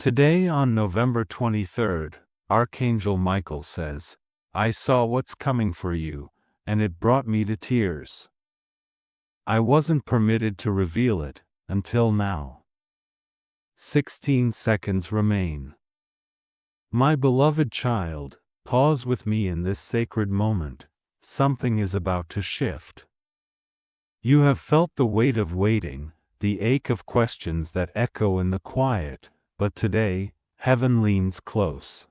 Today on November 23rd, Archangel Michael says, I saw what's coming for you, and it brought me to tears. I wasn't permitted to reveal it, until now. 16 seconds remain. My beloved child, pause with me in this sacred moment. Something is about to shift. You have felt the weight of waiting, the ache of questions that echo in the quiet, but today, heaven leans close.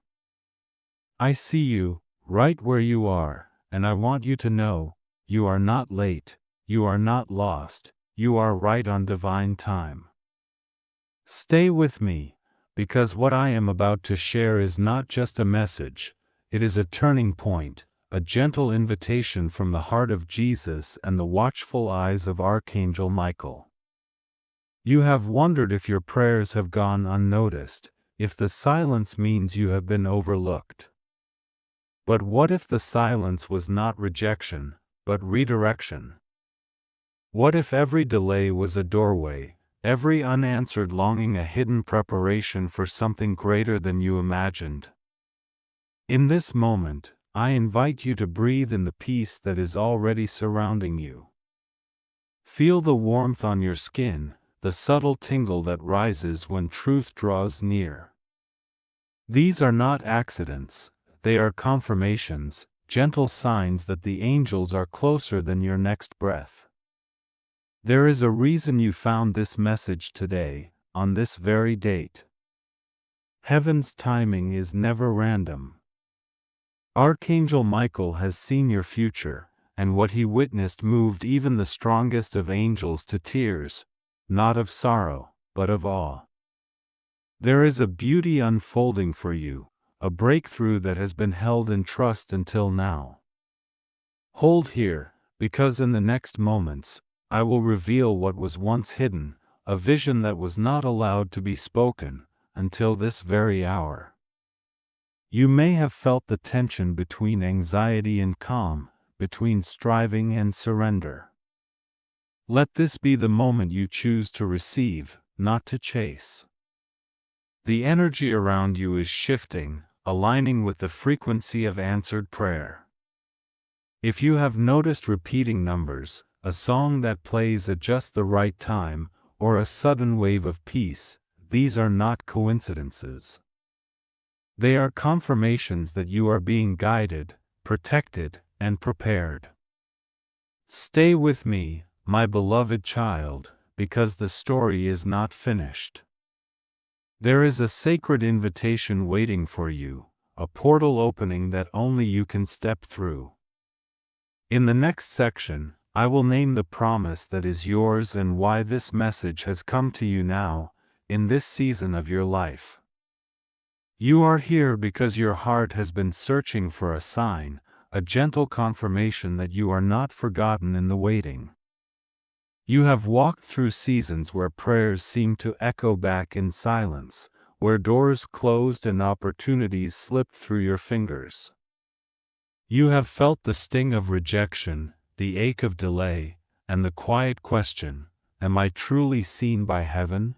I see you, right where you are, and I want you to know, you are not late, you are not lost, you are right on divine time. Stay with me, because what I am about to share is not just a message, it is a turning point, a gentle invitation from the heart of Jesus and the watchful eyes of Archangel Michael. You have wondered if your prayers have gone unnoticed, if the silence means you have been overlooked. But what if the silence was not rejection, but redirection? What if every delay was a doorway, every unanswered longing a hidden preparation for something greater than you imagined? In this moment, I invite you to breathe in the peace that is already surrounding you. Feel the warmth on your skin, the subtle tingle that rises when truth draws near. These are not accidents, they are confirmations, gentle signs that the angels are closer than your next breath. There is a reason you found this message today, on this very date. Heaven's timing is never random. Archangel Michael has seen your future, and what he witnessed moved even the strongest of angels to tears, not of sorrow, but of awe. There is a beauty unfolding for you, a breakthrough that has been held in trust until now. Hold here, because in the next moments, I will reveal what was once hidden, a vision that was not allowed to be spoken, until this very hour. You may have felt the tension between anxiety and calm, between striving and surrender. Let this be the moment you choose to receive, not to chase. The energy around you is shifting, aligning with the frequency of answered prayer. If you have noticed repeating numbers, a song that plays at just the right time, or a sudden wave of peace, these are not coincidences. They are confirmations that you are being guided, protected, and prepared. Stay with me, my beloved child, because the story is not finished. There is a sacred invitation waiting for you, a portal opening that only you can step through. In the next section, I will name the promise that is yours and why this message has come to you now, in this season of your life. You are here because your heart has been searching for a sign, a gentle confirmation that you are not forgotten in the waiting. You have walked through seasons where prayers seemed to echo back in silence, where doors closed and opportunities slipped through your fingers. You have felt the sting of rejection, the ache of delay, and the quiet question, am I truly seen by heaven?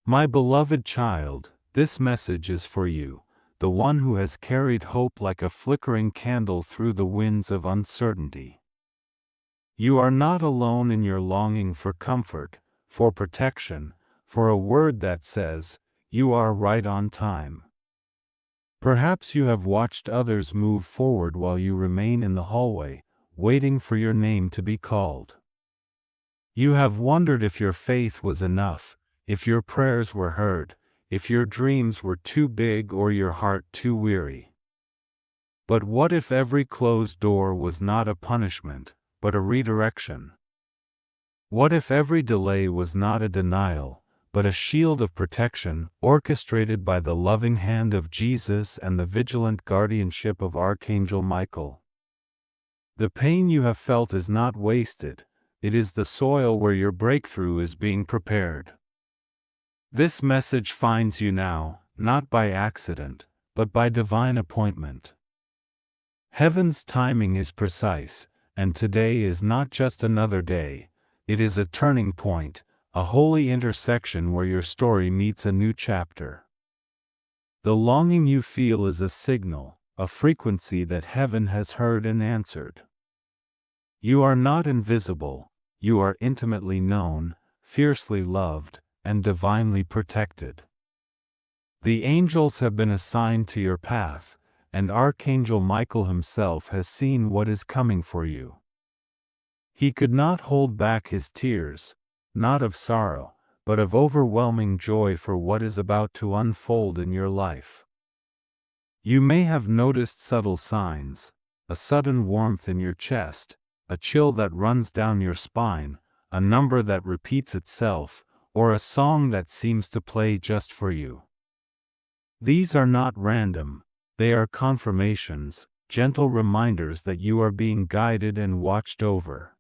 My beloved child, this message is for you, the one who has carried hope like a flickering candle through the winds of uncertainty. You are not alone in your longing for comfort, for protection, for a word that says, you are right on time. Perhaps you have watched others move forward while you remain in the hallway, waiting for your name to be called. You have wondered if your faith was enough, if your prayers were heard, if your dreams were too big or your heart too weary. But what if every closed door was not a punishment, but a redirection? What if every delay was not a denial, but a shield of protection orchestrated by the loving hand of Jesus and the vigilant guardianship of Archangel Michael? The pain you have felt is not wasted, it is the soil where your breakthrough is being prepared. This message finds you now, not by accident, but by divine appointment. Heaven's timing is precise, and today is not just another day, it is a turning point, a holy intersection where your story meets a new chapter. The longing you feel is a signal, a frequency that heaven has heard and answered. You are not invisible, you are intimately known, fiercely loved, and divinely protected. The angels have been assigned to your path, and Archangel Michael himself has seen what is coming for you. He could not hold back his tears, not of sorrow, but of overwhelming joy for what is about to unfold in your life. You may have noticed subtle signs, a sudden warmth in your chest, a chill that runs down your spine, a number that repeats itself, or a song that seems to play just for you. These are not random, they are confirmations, gentle reminders that you are being guided and watched over.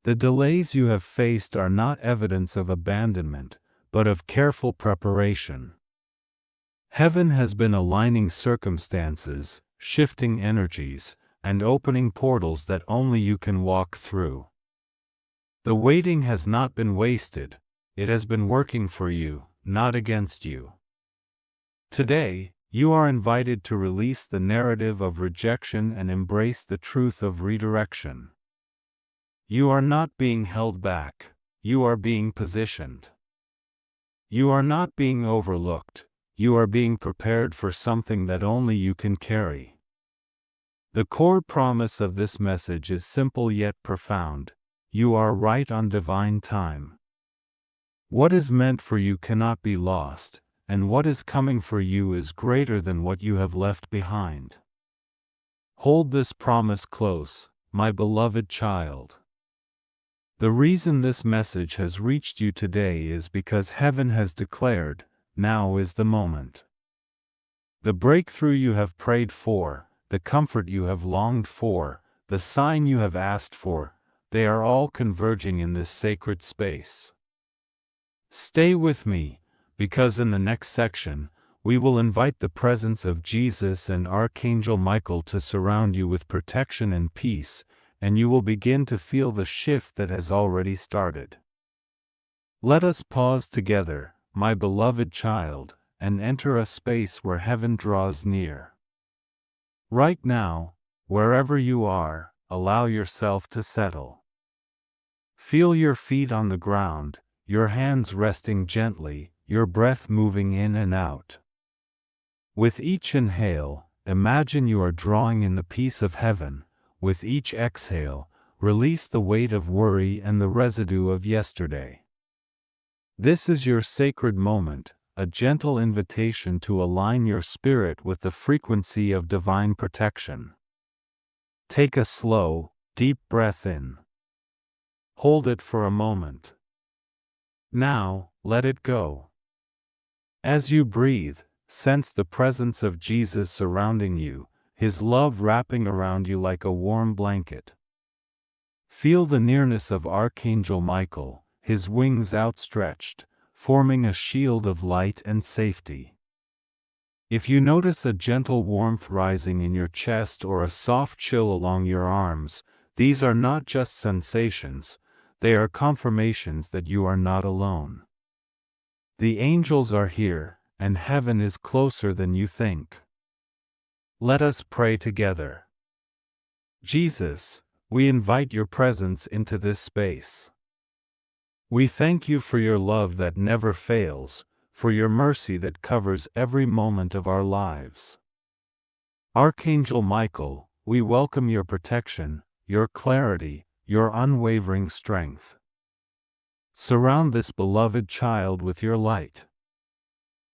The delays you have faced are not evidence of abandonment, but of careful preparation. Heaven has been aligning circumstances, shifting energies, and opening portals that only you can walk through. The waiting has not been wasted, it has been working for you, not against you. Today, you are invited to release the narrative of rejection and embrace the truth of redirection. You are not being held back, you are being positioned. You are not being overlooked, you are being prepared for something that only you can carry. The core promise of this message is simple yet profound: you are right on divine time. What is meant for you cannot be lost, and what is coming for you is greater than what you have left behind. Hold this promise close, my beloved child. The reason this message has reached you today is because heaven has declared, now is the moment. The breakthrough you have prayed for, the comfort you have longed for, the sign you have asked for, they are all converging in this sacred space. Stay with me, because in the next section, we will invite the presence of Jesus and Archangel Michael to surround you with protection and peace, and you will begin to feel the shift that has already started. Let us pause together, my beloved child, and enter a space where heaven draws near. Right now, wherever you are, allow yourself to settle. Feel your feet on the ground, your hands resting gently, your breath moving in and out. With each inhale, imagine you are drawing in the peace of heaven. With each exhale, release the weight of worry and the residue of yesterday. This is your sacred moment, a gentle invitation to align your spirit with the frequency of divine protection. Take a slow, deep breath in. Hold it for a moment. Now, let it go. As you breathe, sense the presence of Jesus surrounding you, His love wrapping around you like a warm blanket. Feel the nearness of Archangel Michael, his wings outstretched, forming a shield of light and safety. If you notice a gentle warmth rising in your chest or a soft chill along your arms, these are not just sensations, they are confirmations that you are not alone. The angels are here, and heaven is closer than you think. Let us pray together. Jesus, we invite your presence into this space. We thank you for your love that never fails, for your mercy that covers every moment of our lives. Archangel Michael, we welcome your protection, your clarity, your unwavering strength. Surround this beloved child with your light.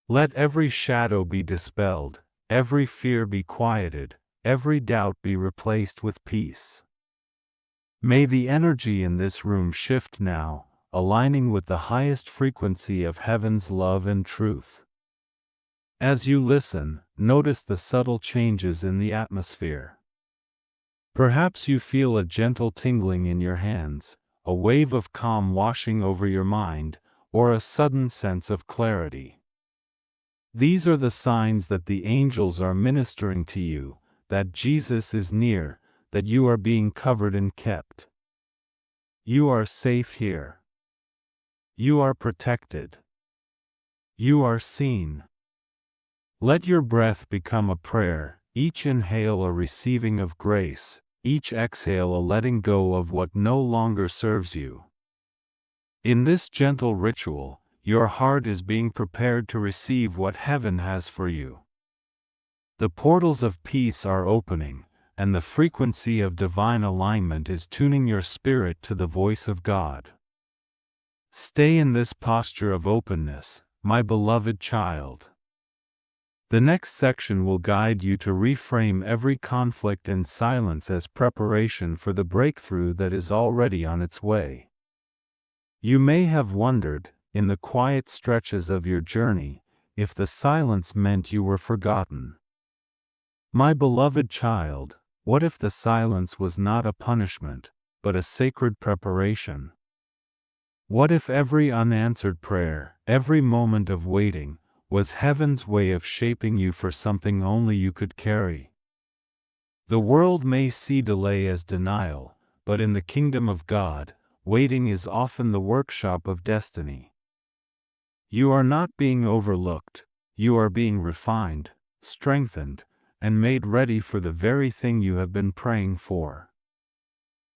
Let every shadow be dispelled, every fear be quieted, every doubt be replaced with peace. May the energy in this room shift now, aligning with the highest frequency of heaven's love and truth. As you listen, notice the subtle changes in the atmosphere. Perhaps you feel a gentle tingling in your hands, a wave of calm washing over your mind, or a sudden sense of clarity. These are the signs that the angels are ministering to you, that Jesus is near, that you are being covered and kept. You are safe here. You are protected. You are seen. Let your breath become a prayer, each inhale a receiving of grace, each exhale a letting go of what no longer serves you. In this gentle ritual, your heart is being prepared to receive what heaven has for you. The portals of peace are opening, and the frequency of divine alignment is tuning your spirit to the voice of God. Stay in this posture of openness, my beloved child. The next section will guide you to reframe every conflict and silence as preparation for the breakthrough that is already on its way. You may have wondered, in the quiet stretches of your journey, if the silence meant you were forgotten. My beloved child, what if the silence was not a punishment, but a sacred preparation? What if every unanswered prayer, every moment of waiting, was heaven's way of shaping you for something only you could carry? The world may see delay as denial, but in the kingdom of God, waiting is often the workshop of destiny. You are not being overlooked, you are being refined, strengthened, and made ready for the very thing you have been praying for.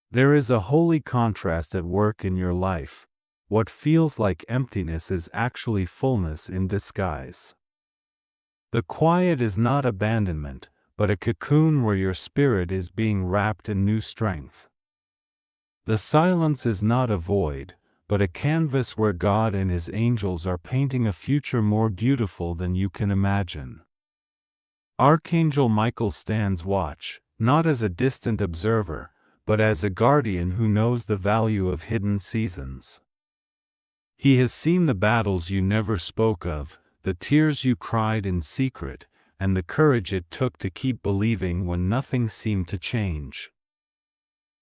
There is a holy contrast at work in your life. What feels like emptiness is actually fullness in disguise. The quiet is not abandonment, but a cocoon where your spirit is being wrapped in new strength. The silence is not a void, but a canvas where God and His angels are painting a future more beautiful than you can imagine. Archangel Michael stands watch, not as a distant observer, but as a guardian who knows the value of hidden seasons. He has seen the battles you never spoke of, the tears you cried in secret, and the courage it took to keep believing when nothing seemed to change.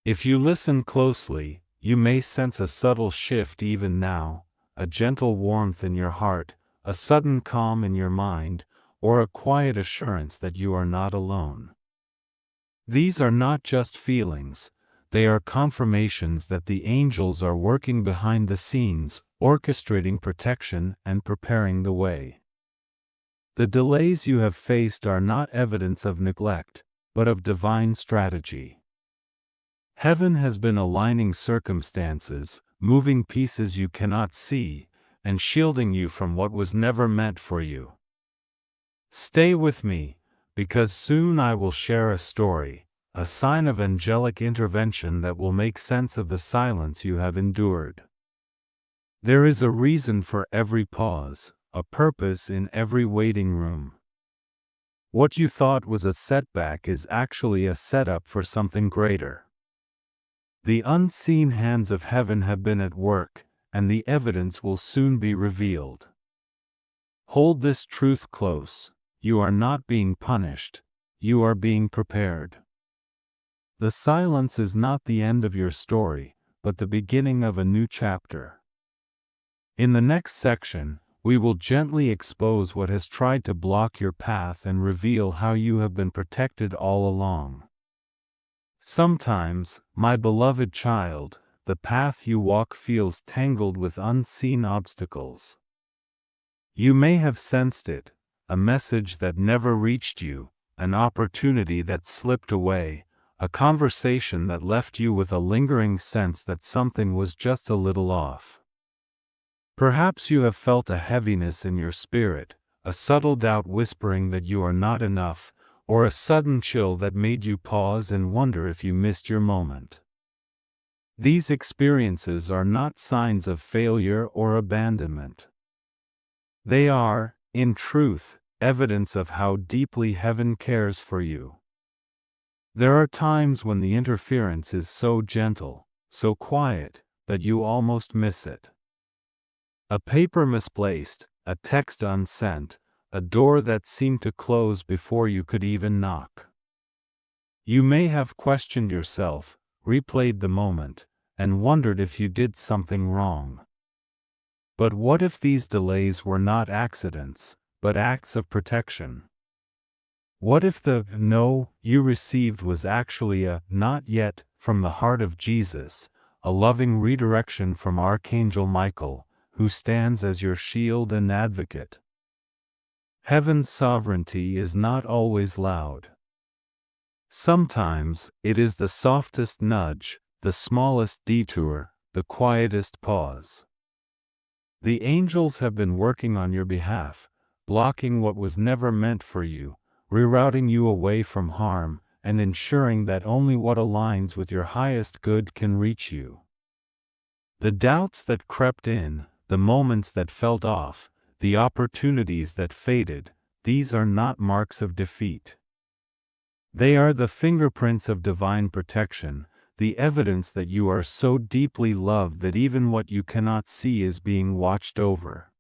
If you listen closely, you may sense a subtle shift even now, a gentle warmth in your heart, a sudden calm in your mind, or a quiet assurance that you are not alone. These are not just feelings, they are confirmations that the angels are working behind the scenes, orchestrating protection and preparing the way. The delays you have faced are not evidence of neglect, but of divine strategy. Heaven has been aligning circumstances, moving pieces you cannot see, and shielding you from what was never meant for you. Stay with me, because soon I will share a story, a sign of angelic intervention that will make sense of the silence you have endured. There is a reason for every pause, a purpose in every waiting room. What you thought was a setback is actually a setup for something greater. The unseen hands of heaven have been at work, and the evidence will soon be revealed. Hold this truth close: you are not being punished, you are being prepared. The silence is not the end of your story, but the beginning of a new chapter. In the next section, we will gently expose what has tried to block your path and reveal how you have been protected all along. Sometimes, my beloved child, the path you walk feels tangled with unseen obstacles. You may have sensed it, a message that never reached you, an opportunity that slipped away, a conversation that left you with a lingering sense that something was just a little off. Perhaps you have felt a heaviness in your spirit, a subtle doubt whispering that you are not enough, or a sudden chill that made you pause and wonder if you missed your moment. These experiences are not signs of failure or abandonment. They are, in truth, evidence of how deeply heaven cares for you. There are times when the interference is so gentle, so quiet, that you almost miss it. A paper misplaced, a text unsent, a door that seemed to close before you could even knock. You may have questioned yourself, replayed the moment, and wondered if you did something wrong. But what if these delays were not accidents, but acts of protection? What if the "no" you received was actually a "not yet" from the heart of Jesus, a loving redirection from Archangel Michael, who stands as your shield and advocate. Heaven's sovereignty is not always loud. Sometimes, it is the softest nudge, the smallest detour, the quietest pause. The angels have been working on your behalf, blocking what was never meant for you, rerouting you away from harm, and ensuring that only what aligns with your highest good can reach you. The doubts that crept in, the moments that felt off, the opportunities that faded, these are not marks of defeat. They are the fingerprints of divine protection, the evidence that you are so deeply loved that even what you cannot see is being watched over.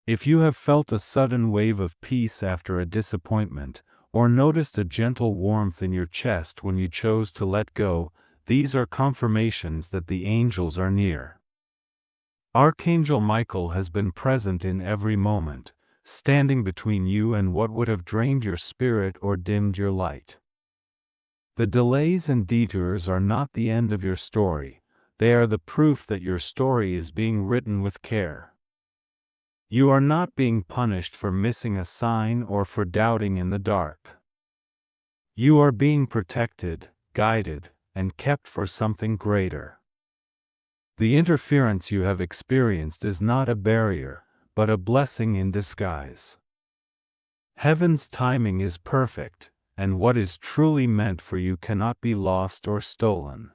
If you have felt a sudden wave of peace after a disappointment, or noticed a gentle warmth in your chest when you chose to let go, these are confirmations that the angels are near. Archangel Michael has been present in every moment, standing between you and what would have drained your spirit or dimmed your light. The delays and detours are not the end of your story, they are the proof that your story is being written with care. You are not being punished for missing a sign or for doubting in the dark. You are being protected, guided, and kept for something greater. The interference you have experienced is not a barrier, but a blessing in disguise. Heaven's timing is perfect, and what is truly meant for you cannot be lost or stolen.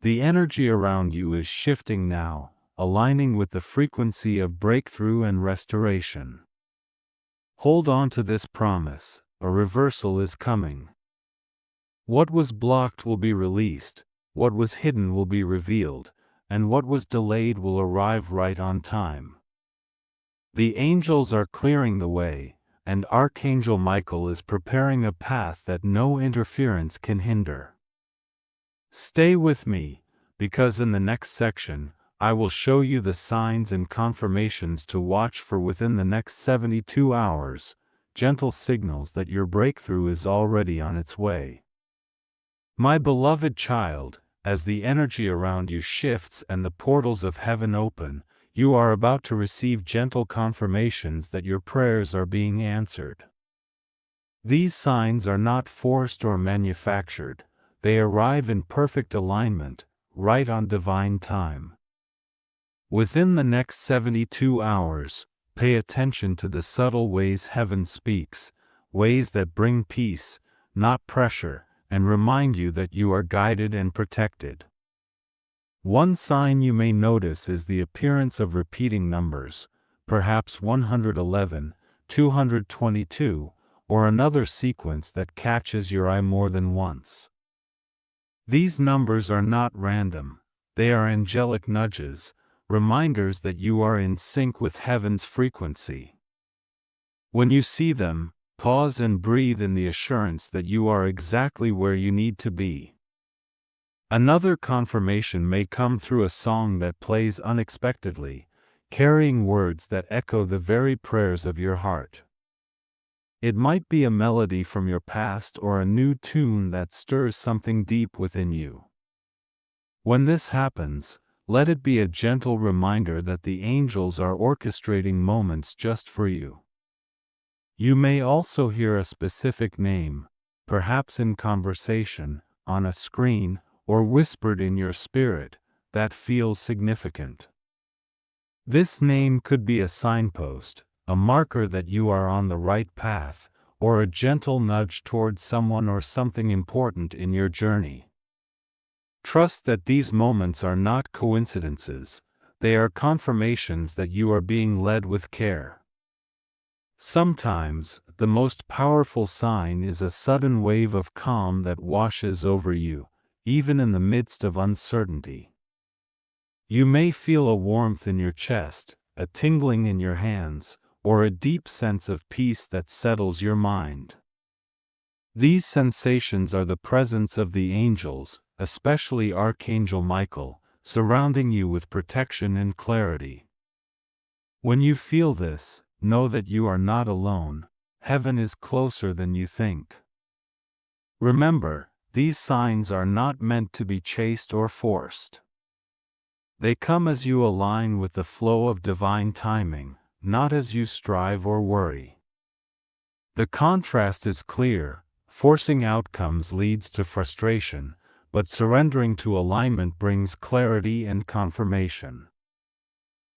The energy around you is shifting now, aligning with the frequency of breakthrough and restoration. Hold on to this promise, a reversal is coming. What was blocked will be released, what was hidden will be revealed, and what was delayed will arrive right on time. The angels are clearing the way, and Archangel Michael is preparing a path that no interference can hinder. Stay with me, because in the next section, I will show you the signs and confirmations to watch for within the next 72 hours, gentle signals that your breakthrough is already on its way. My beloved child, as the energy around you shifts and the portals of heaven open, you are about to receive gentle confirmations that your prayers are being answered. These signs are not forced or manufactured, they arrive in perfect alignment, right on divine time. Within the next 72 hours, pay attention to the subtle ways heaven speaks, ways that bring peace, not pressure, and remind you that you are guided and protected. One sign you may notice is the appearance of repeating numbers, perhaps 111, 222, or another sequence that catches your eye more than once. These numbers are not random, they are angelic nudges, reminders that you are in sync with heaven's frequency. When you see them, pause and breathe in the assurance that you are exactly where you need to be. Another confirmation may come through a song that plays unexpectedly, carrying words that echo the very prayers of your heart. It might be a melody from your past or a new tune that stirs something deep within you. When this happens, let it be a gentle reminder that the angels are orchestrating moments just for you. You may also hear a specific name, perhaps in conversation, on a screen, or whispered in your spirit, that feels significant. This name could be a signpost, a marker that you are on the right path, or a gentle nudge towards someone or something important in your journey. Trust that these moments are not coincidences, they are confirmations that you are being led with care. Sometimes, the most powerful sign is a sudden wave of calm that washes over you, even in the midst of uncertainty. You may feel a warmth in your chest, a tingling in your hands, or a deep sense of peace that settles your mind. These sensations are the presence of the angels, especially Archangel Michael, surrounding you with protection and clarity. When you feel this, know that you are not alone, heaven is closer than you think. Remember, these signs are not meant to be chased or forced. They come as you align with the flow of divine timing, not as you strive or worry. The contrast is clear. Forcing outcomes leads to frustration, but surrendering to alignment brings clarity and confirmation.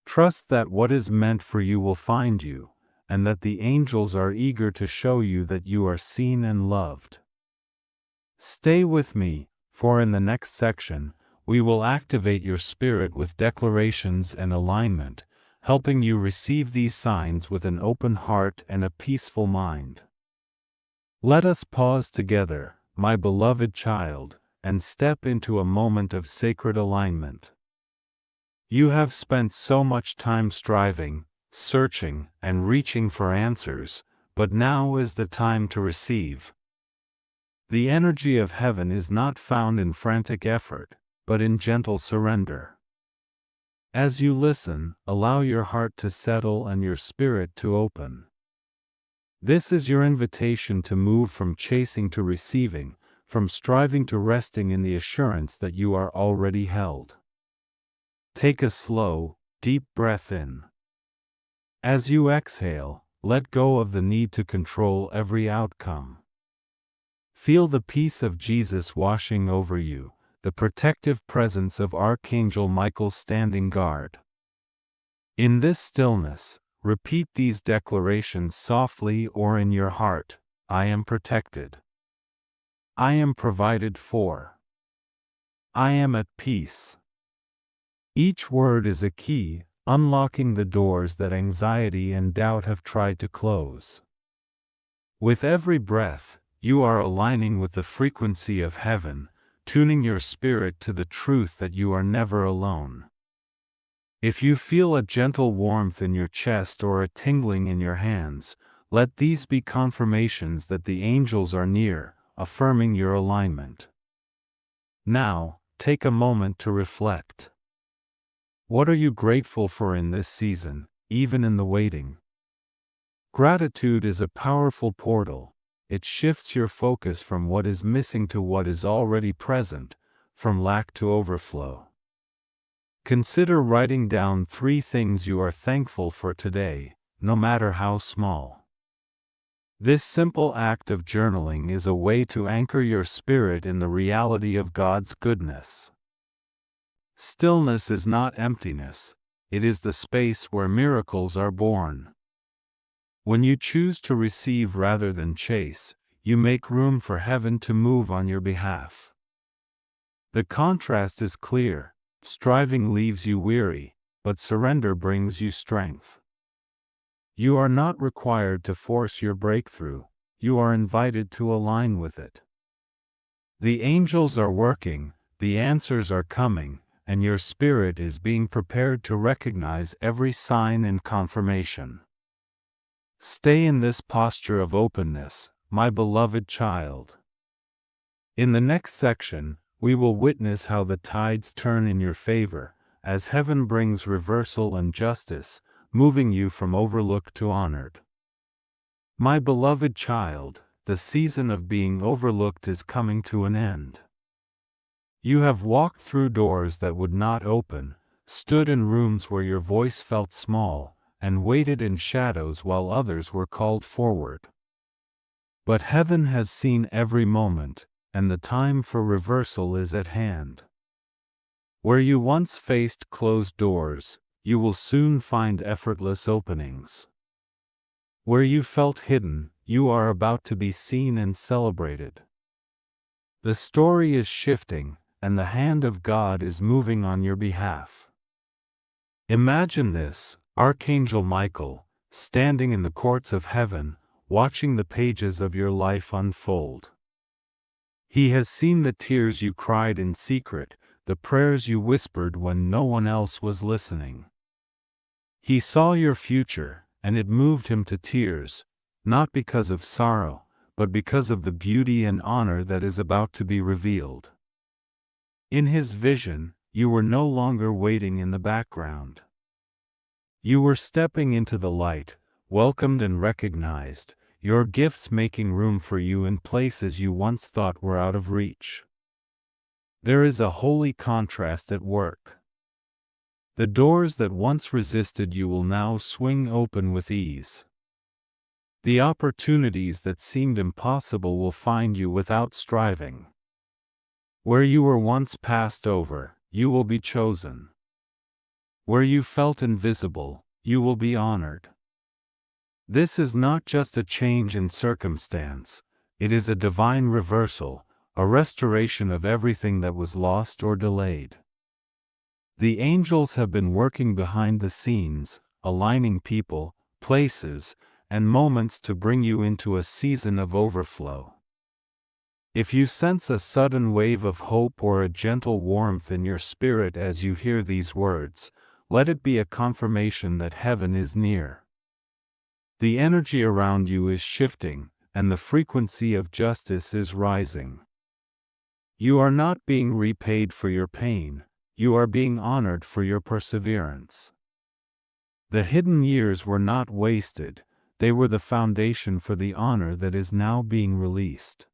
Trust that what is meant for you will find you, and that the angels are eager to show you that you are seen and loved. Stay with me, for in the next section, we will activate your spirit with declarations and alignment, helping you receive these signs with an open heart and a peaceful mind. Let us pause together, my beloved child, and step into a moment of sacred alignment. You have spent so much time striving, searching, and reaching for answers, but now is the time to receive. The energy of heaven is not found in frantic effort, but in gentle surrender. As you listen, allow your heart to settle and your spirit to open. This is your invitation to move from chasing to receiving, from striving to resting in the assurance that you are already held. Take a slow, deep breath in. As you exhale, let go of the need to control every outcome. Feel the peace of Jesus washing over you, the protective presence of Archangel Michael standing guard. In this stillness, repeat these declarations softly or in your heart. I am protected. I am provided for. I am at peace. Each word is a key, unlocking the doors that anxiety and doubt have tried to close. With every breath, you are aligning with the frequency of heaven, tuning your spirit to the truth that you are never alone. If you feel a gentle warmth in your chest or a tingling in your hands, let these be confirmations that the angels are near, affirming your alignment. Now, take a moment to reflect. What are you grateful for in this season, even in the waiting? Gratitude is a powerful portal. It shifts your focus from what is missing to what is already present, from lack to overflow. Consider writing down 3 things you are thankful for today, no matter how small. This simple act of journaling is a way to anchor your spirit in the reality of God's goodness. Stillness is not emptiness, it is the space where miracles are born. When you choose to receive rather than chase, you make room for heaven to move on your behalf. The contrast is clear. Striving leaves you weary, but surrender brings you strength. You are not required to force your breakthrough, you are invited to align with it. The angels are working, the answers are coming, and your spirit is being prepared to recognize every sign and confirmation. Stay in this posture of openness, my beloved child. In the next section, we will witness how the tides turn in your favor, as heaven brings reversal and justice, moving you from overlooked to honored. My beloved child, the season of being overlooked is coming to an end. You have walked through doors that would not open, stood in rooms where your voice felt small, and waited in shadows while others were called forward. But heaven has seen every moment, and the time for reversal is at hand. Where you once faced closed doors, you will soon find effortless openings. Where you felt hidden, you are about to be seen and celebrated. The story is shifting, and the hand of God is moving on your behalf. Imagine this: Archangel Michael, standing in the courts of heaven, watching the pages of your life unfold. He has seen the tears you cried in secret, the prayers you whispered when no one else was listening. He saw your future, and it moved him to tears, not because of sorrow, but because of the beauty and honor that is about to be revealed. In his vision, you were no longer waiting in the background. You were stepping into the light, welcomed and recognized, your gifts making room for you in places you once thought were out of reach. There is a holy contrast at work. The doors that once resisted you will now swing open with ease. The opportunities that seemed impossible will find you without striving. Where you were once passed over, you will be chosen. Where you felt invisible, you will be honored. This is not just a change in circumstance, it is a divine reversal, a restoration of everything that was lost or delayed. The angels have been working behind the scenes, aligning people, places, and moments to bring you into a season of overflow. If you sense a sudden wave of hope or a gentle warmth in your spirit as you hear these words, let it be a confirmation that heaven is near. The energy around you is shifting, and the frequency of justice is rising. You are not being repaid for your pain, you are being honored for your perseverance. The hidden years were not wasted, they were the foundation for the honor that is now being released.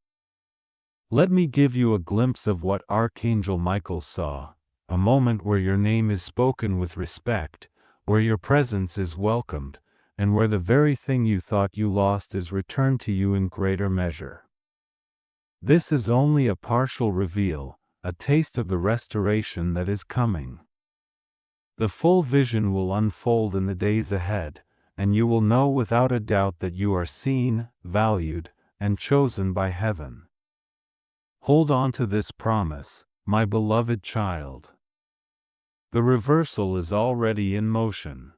Let me give you a glimpse of what Archangel Michael saw, a moment where your name is spoken with respect, where your presence is welcomed, and where the very thing you thought you lost is returned to you in greater measure. This is only a partial reveal, a taste of the restoration that is coming. The full vision will unfold in the days ahead, and you will know without a doubt that you are seen, valued, and chosen by heaven. Hold on to this promise, my beloved child. The reversal is already in motion.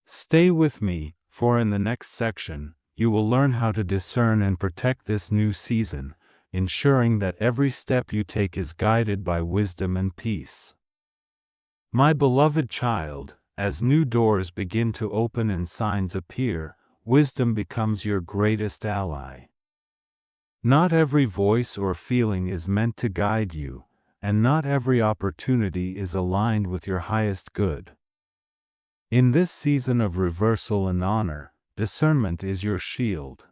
Stay with me, for in the next section, you will learn how to discern and protect this new season, ensuring that every step you take is guided by wisdom and peace. My beloved child, as new doors begin to open and signs appear, wisdom becomes your greatest ally. Not every voice or feeling is meant to guide you, and not every opportunity is aligned with your highest good. In this season of reversal and honor, discernment is your shield.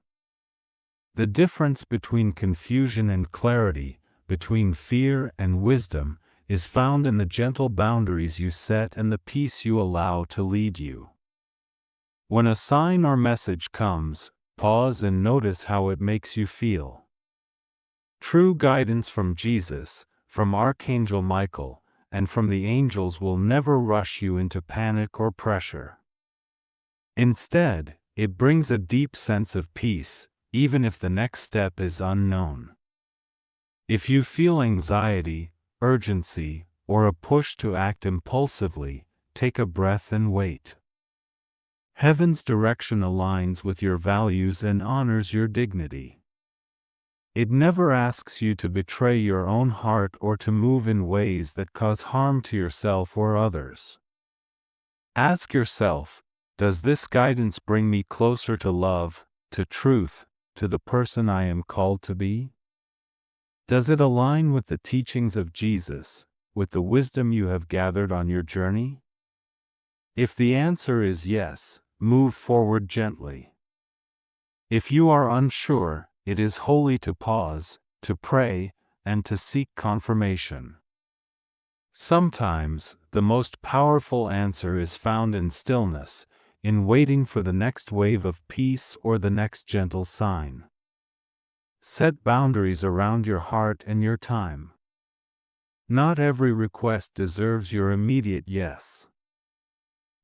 The difference between confusion and clarity, between fear and wisdom, is found in the gentle boundaries you set and the peace you allow to lead you. When a sign or message comes, pause and notice how it makes you feel. True guidance from Jesus, from Archangel Michael, and from the angels will never rush you into panic or pressure. Instead, it brings a deep sense of peace, even if the next step is unknown. If you feel anxiety, urgency, or a push to act impulsively, take a breath and wait. Heaven's direction aligns with your values and honors your dignity. It never asks you to betray your own heart or to move in ways that cause harm to yourself or others. Ask yourself, does this guidance bring me closer to love, to truth, to the person I am called to be? Does it align with the teachings of Jesus, with the wisdom you have gathered on your journey? If the answer is yes, move forward gently. If you are unsure, it is holy to pause, to pray, and to seek confirmation. Sometimes, the most powerful answer is found in stillness, in waiting for the next wave of peace or the next gentle sign. Set boundaries around your heart and your time. Not every request deserves your immediate yes.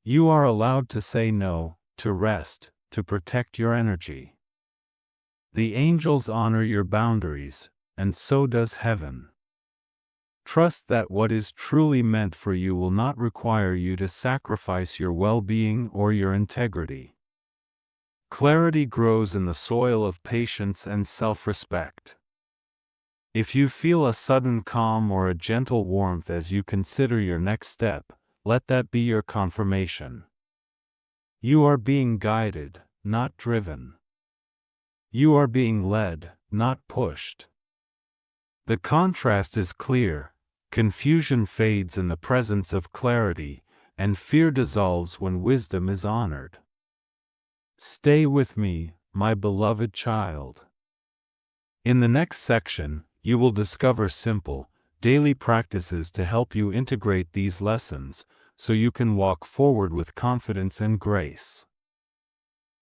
You are allowed to say no, to rest, to protect your energy. The angels honor your boundaries, and so does heaven. Trust that what is truly meant for you will not require you to sacrifice your well-being or your integrity. Clarity grows in the soil of patience and self-respect. If you feel a sudden calm or a gentle warmth as you consider your next step, let that be your confirmation. You are being guided, not driven. You are being led, not pushed. The contrast is clear. Confusion fades in the presence of clarity, and fear dissolves when wisdom is honored. Stay with me, my beloved child. In the next section, you will discover simple, daily practices to help you integrate these lessons, so you can walk forward with confidence and grace.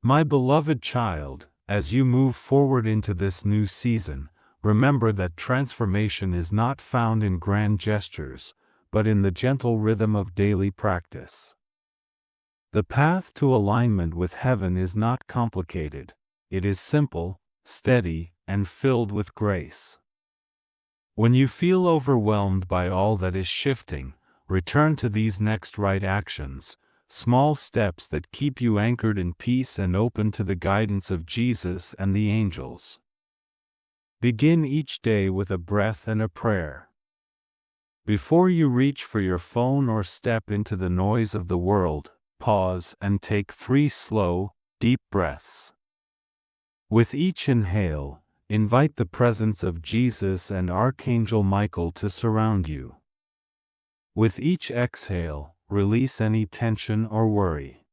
My beloved child, as you move forward into this new season, remember that transformation is not found in grand gestures, but in the gentle rhythm of daily practice. The path to alignment with heaven is not complicated. It is simple, steady, and filled with grace. When you feel overwhelmed by all that is shifting, return to these next right actions, small steps that keep you anchored in peace and open to the guidance of Jesus and the angels. Begin each day with a breath and a prayer. Before you reach for your phone or step into the noise of the world, pause and take 3 slow, deep breaths. With each inhale, invite the presence of Jesus and Archangel Michael to surround you. With each exhale, release any tension or worry.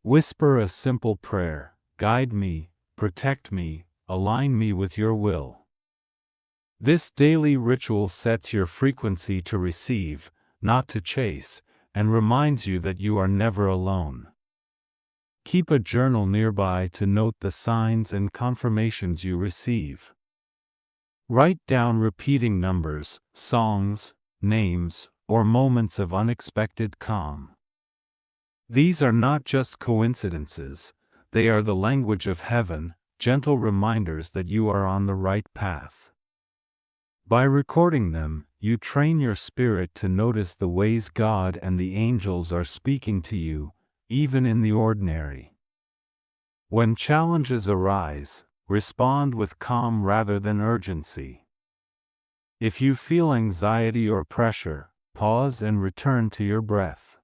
Whisper a simple prayer: guide me, protect me, align me with your will. This daily ritual sets your frequency to receive, not to chase, and reminds you that you are never alone. Keep a journal nearby to note the signs and confirmations you receive. Write down repeating numbers, songs, names, or moments of unexpected calm. These are not just coincidences, they are the language of heaven, gentle reminders that you are on the right path. By recording them, you train your spirit to notice the ways God and the angels are speaking to you, even in the ordinary. When challenges arise, respond with calm rather than urgency. If you feel anxiety or pressure, pause and return to your breath.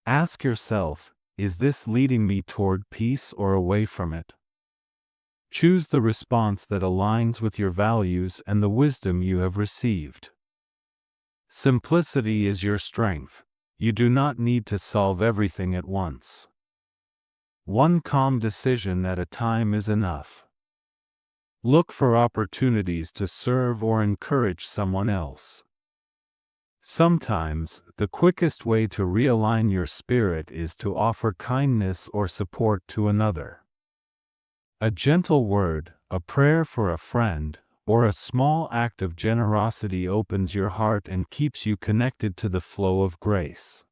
Ask yourself, is this leading me toward peace or away from it? Choose the response that aligns with your values and the wisdom you have received. Simplicity is your strength. You do not need to solve everything at once. One calm decision at a time is enough. Look for opportunities to serve or encourage someone else. Sometimes, the quickest way to realign your spirit is to offer kindness or support to another. A gentle word, a prayer for a friend, or a small act of generosity opens your heart and keeps you connected to the flow of grace.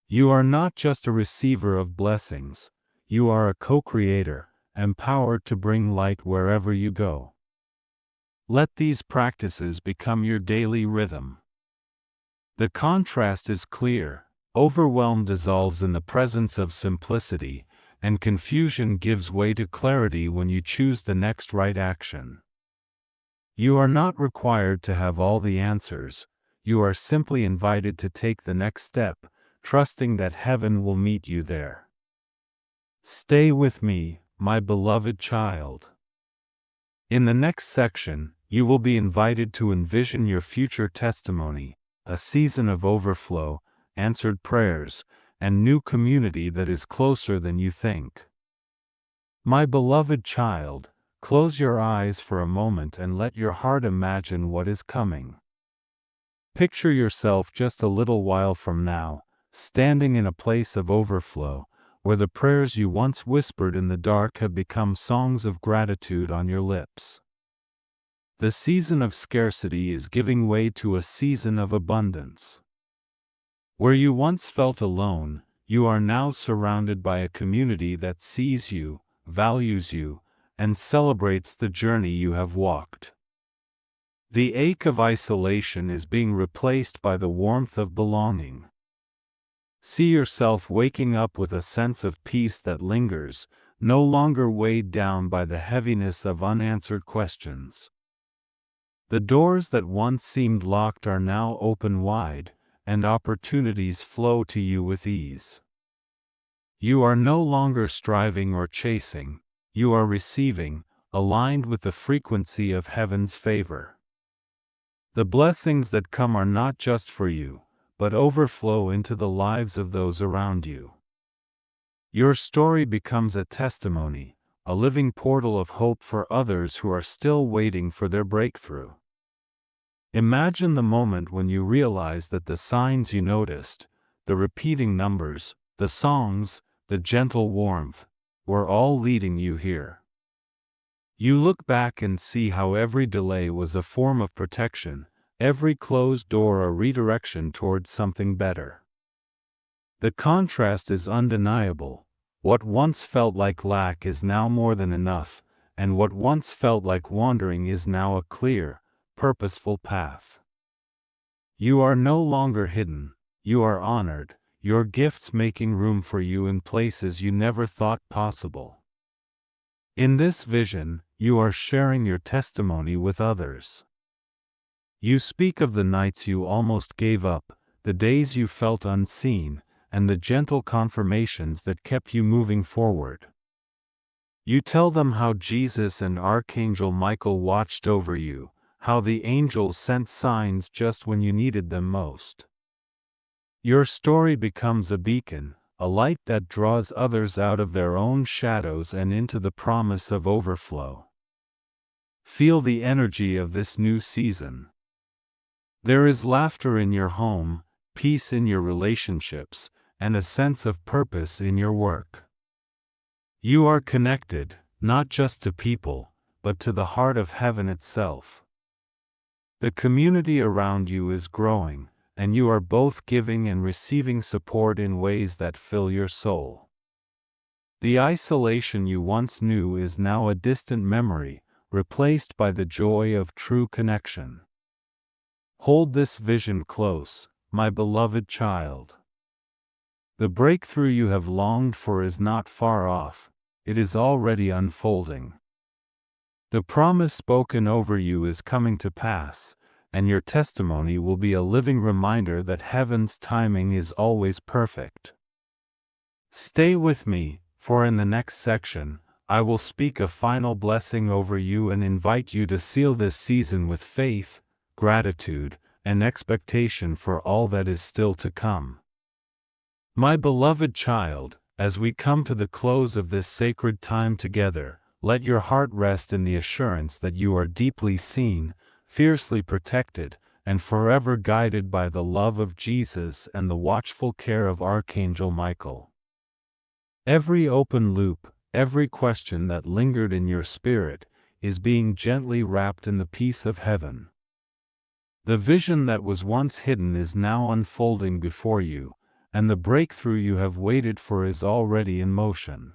You are not just a receiver of blessings, you are a co-creator, empowered to bring light wherever you go. Let these practices become your daily rhythm. The contrast is clear: overwhelm dissolves in the presence of simplicity, and confusion gives way to clarity when you choose the next right action. You are not required to have all the answers, you are simply invited to take the next step, trusting that heaven will meet you there. Stay with me, my beloved child. In the next section, you will be invited to envision your future testimony, a season of overflow, answered prayers, and new community that is closer than you think. My beloved child, close your eyes for a moment and let your heart imagine what is coming. Picture yourself just a little while from now, standing in a place of overflow, where the prayers you once whispered in the dark have become songs of gratitude on your lips. The season of scarcity is giving way to a season of abundance. Where you once felt alone, you are now surrounded by a community that sees you, values you, and celebrates the journey you have walked. The ache of isolation is being replaced by the warmth of belonging. See yourself waking up with a sense of peace that lingers, no longer weighed down by the heaviness of unanswered questions. The doors that once seemed locked are now open wide, and opportunities flow to you with ease. You are no longer striving or chasing, you are receiving, aligned with the frequency of heaven's favor. The blessings that come are not just for you, but overflow into the lives of those around you. Your story becomes a testimony, a living portal of hope for others who are still waiting for their breakthrough. Imagine the moment when you realize that the signs you noticed, the repeating numbers, the songs, the gentle warmth, were all leading you here. You look back and see how every delay was a form of protection, every closed door a redirection towards something better. The contrast is undeniable. What once felt like lack is now more than enough, and what once felt like wandering is now a clear, purposeful path. You are no longer hidden, you are honored, your gifts making room for you in places you never thought possible. In this vision, you are sharing your testimony with others. You speak of the nights you almost gave up, the days you felt unseen, and the gentle confirmations that kept you moving forward. You tell them how Jesus and Archangel Michael watched over you, how the angels sent signs just when you needed them most. Your story becomes a beacon, a light that draws others out of their own shadows and into the promise of overflow. Feel the energy of this new season. There is laughter in your home, peace in your relationships, and a sense of purpose in your work. You are connected, not just to people, but to the heart of heaven itself. The community around you is growing, and you are both giving and receiving support in ways that fill your soul. The isolation you once knew is now a distant memory, replaced by the joy of true connection. Hold this vision close, my beloved child. The breakthrough you have longed for is not far off, it is already unfolding. The promise spoken over you is coming to pass, and your testimony will be a living reminder that heaven's timing is always perfect. Stay with me, for in the next section, I will speak a final blessing over you and invite you to seal this season with faith, gratitude, and expectation for all that is still to come. My beloved child, as we come to the close of this sacred time together, let your heart rest in the assurance that you are deeply seen, fiercely protected, and forever guided by the love of Jesus and the watchful care of Archangel Michael. Every open loop, every question that lingered in your spirit, is being gently wrapped in the peace of heaven. The vision that was once hidden is now unfolding before you, and the breakthrough you have waited for is already in motion.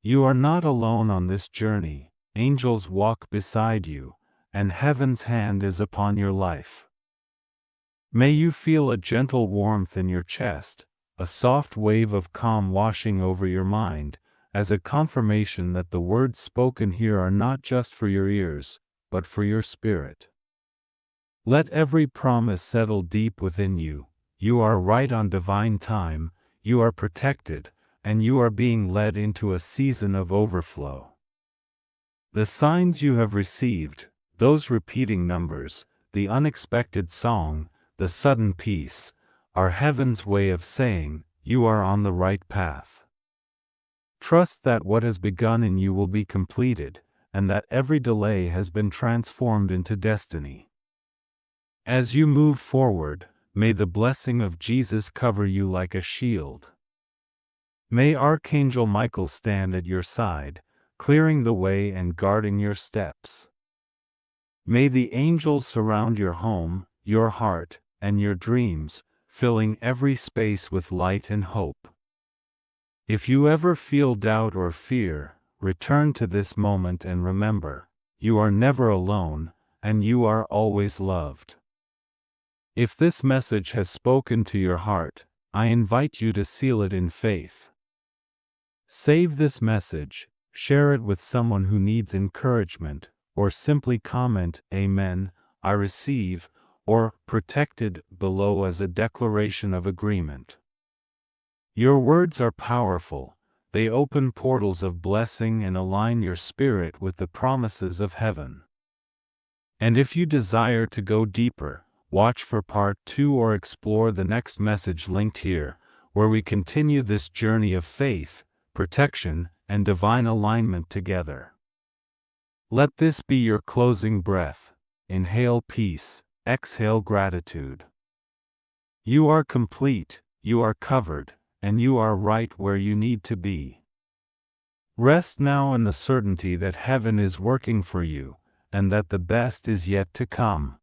You are not alone on this journey, angels walk beside you, and heaven's hand is upon your life. May you feel a gentle warmth in your chest, a soft wave of calm washing over your mind, as a confirmation that the words spoken here are not just for your ears, but for your spirit. Let every promise settle deep within you. You are right on divine time, you are protected, and you are being led into a season of overflow. The signs you have received, those repeating numbers, the unexpected song, the sudden peace, are heaven's way of saying, you are on the right path. Trust that what has begun in you will be completed, and that every delay has been transformed into destiny. As you move forward, may the blessing of Jesus cover you like a shield. May Archangel Michael stand at your side, clearing the way and guarding your steps. May the angels surround your home, your heart, and your dreams, filling every space with light and hope. If you ever feel doubt or fear, return to this moment and remember, you are never alone, and you are always loved. If this message has spoken to your heart, I invite you to seal it in faith. Save this message, share it with someone who needs encouragement, or simply comment, Amen, I receive, or protected below as a declaration of agreement. Your words are powerful, they open portals of blessing and align your spirit with the promises of heaven. And if you desire to go deeper, watch for part 2 or explore the next message linked here, where we continue this journey of faith, protection, and divine alignment together. Let this be your closing breath. inhale peace, exhale gratitude. You are complete, you are covered, and you are right where you need to be. Rest now in the certainty that heaven is working for you, and that the best is yet to come.